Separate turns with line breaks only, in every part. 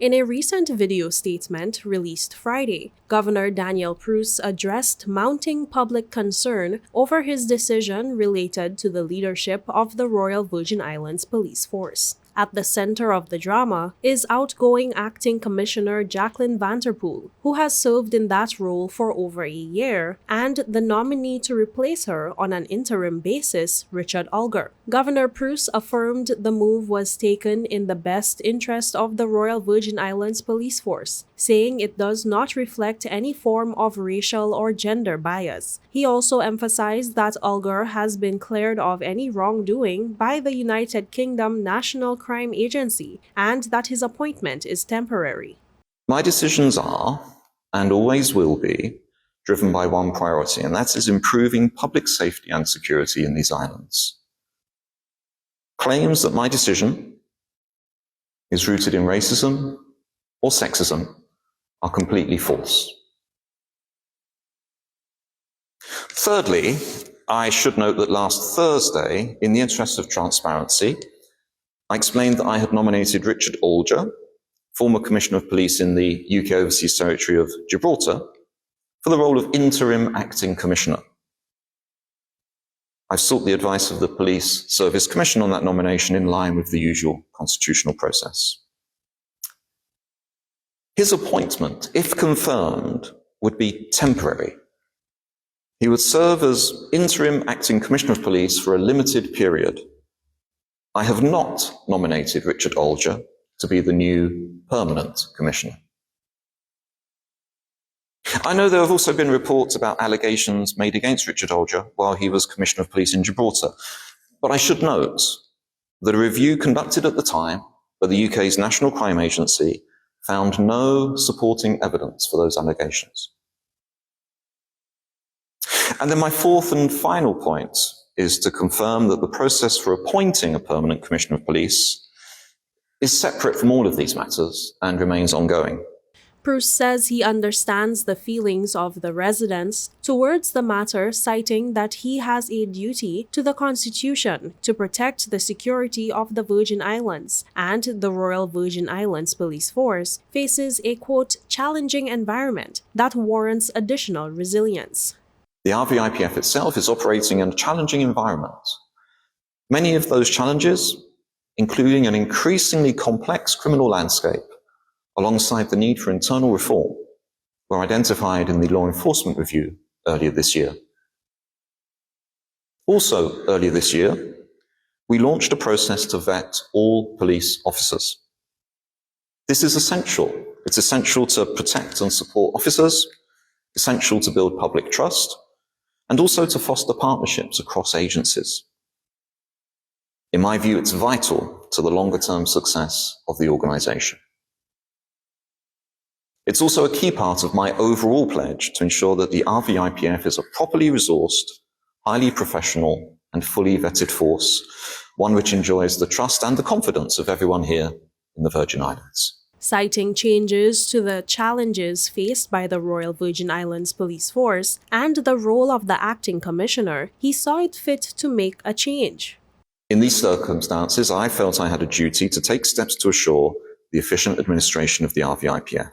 In a recent video statement released Friday, Governor Daniel Pruce addressed mounting public concern over his decision related to the leadership of the Royal Virgin Islands Police Force. At the center of the drama is outgoing Acting Commissioner Jacqueline Vanterpool, who has served in that role for over a year, and the nominee to replace her on an interim basis, Richard Olger. Governor Pruce affirmed the move was taken in the best interest of the Royal Virgin Islands Police Force, saying it does not reflect any form of racial or gender bias. He also emphasized that Olger has been cleared of any wrongdoing by the United Kingdom National Crime Agency and that his appointment is temporary.
My decisions are, and always will be, driven by one priority, and that is improving public safety and security in these islands. Claims that my decision is rooted in racism or sexism are completely false. Thirdly, I should note that last Thursday, in the interest of transparency, I explained that I had nominated Richard Olger, former Commissioner of Police in the UK Overseas Territory of Gibraltar, for the role of Interim Acting Commissioner. I've sought the advice of the Police Service Commission on that nomination in line with the usual constitutional process. His appointment, if confirmed, would be temporary. He would serve as Interim Acting Commissioner of Police for a limited period. I have not nominated Richard Olger to be the new permanent commissioner. I know there have also been reports about allegations made against Richard Olger while he was Commissioner of Police in Gibraltar, but I should note that a review conducted at the time by the UK's National Crime Agency found no supporting evidence for those allegations. And then my fourth and final point is to confirm that the process for appointing a permanent Commissioner of Police is separate from all of these matters and remains ongoing.
Pruce says he understands the feelings of the residents towards the matter, citing that he has a duty to the Constitution to protect the security of the Virgin Islands, and the Royal Virgin Islands Police Force faces a, quote, challenging environment that warrants additional resilience.
The RVIPF itself is operating in a challenging environment. Many of those challenges, including an increasingly complex criminal landscape, alongside the need for internal reform, were identified in the Law Enforcement Review earlier this year. Also, earlier this year, we launched a process to vet all police officers. This is essential. It's essential to protect and support officers, essential to build public trust, and also to foster partnerships across agencies. In my view, it's vital to the longer-term success of the organisation. It's also a key part of my overall pledge to ensure that the RVIPF is a properly resourced, highly professional and fully vetted force, one which enjoys the trust and the confidence of everyone here in the Virgin Islands.
Citing changes to the challenges faced by the Royal Virgin Islands Police Force and the role of the acting commissioner, he saw it fit to make a change.
In these circumstances, I felt I had a duty to take steps to assure the efficient administration of the RVIPF.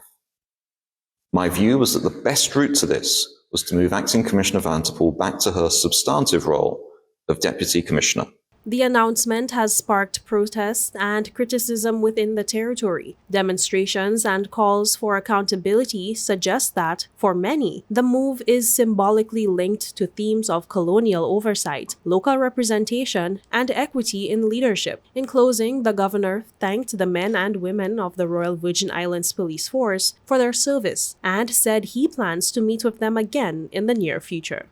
My view was that the best route to this was to move Acting Commissioner Vanterpool back to her substantive role of Deputy Commissioner.
The announcement has sparked protests and criticism within the territory. Demonstrations and calls for accountability suggest that, for many, the move is symbolically linked to themes of colonial oversight, local representation, and equity in leadership. In closing, the governor thanked the men and women of the Royal Virgin Islands Police Force for their service and said he plans to meet with them again in the near future.